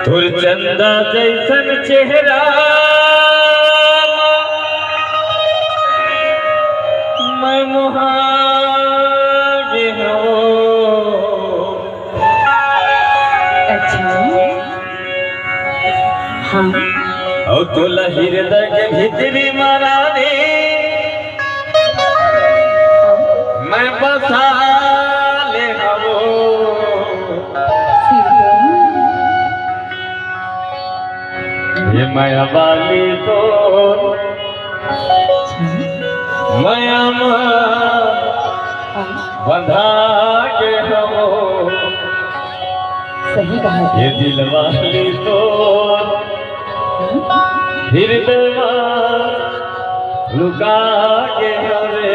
चंदा जैसन चेहरा मैं मुहागे हो। अच्छा हाँ और तुला हृदय के भीतरी मराने मैं बसा ले हो। ये माया वाली तो माया बंधा के हो। सही कहा। ये दिल वाली तो हृदय लुका के रे।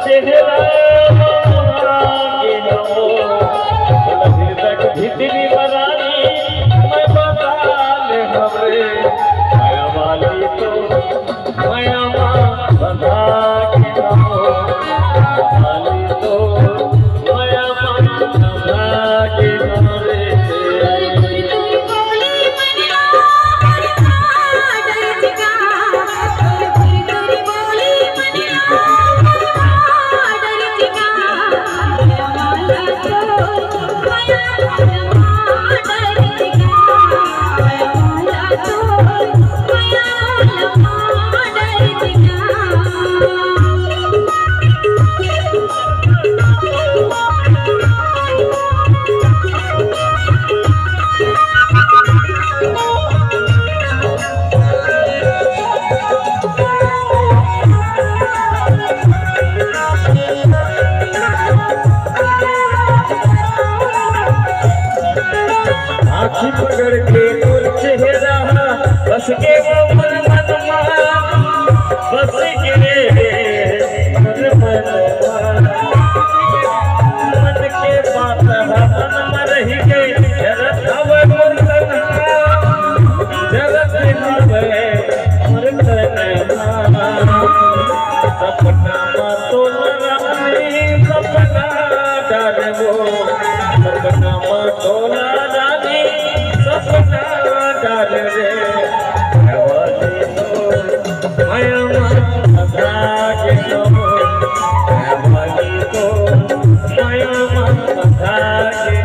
चेहरा भीतरी बरानी मैं बता ले हमरे माया वाली तो माया बता के हो। वाली तो माया बता के हमरे। आँखी पकड़ के तुर चेहरा बस के वो मन बस के मन के बात मन में रही गई जरत हवे जरत हवे सपना तो रानी सपना डाले वो सपना तो रानी सपना डाल रे। वाली तो माया बता के हो। वाली तो माया बता के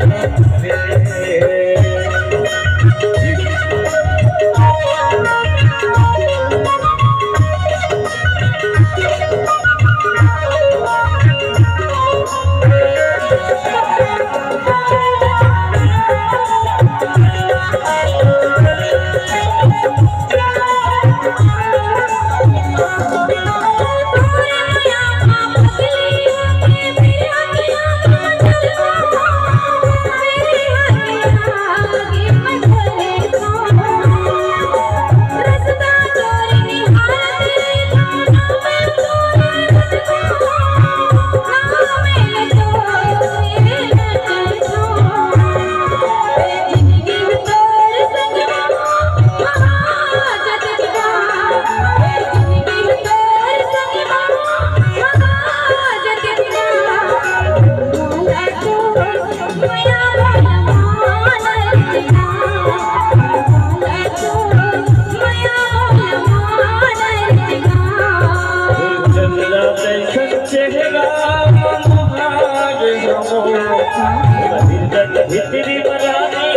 भीतरी बरानी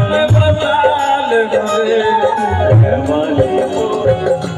मैं बता ले वाली तो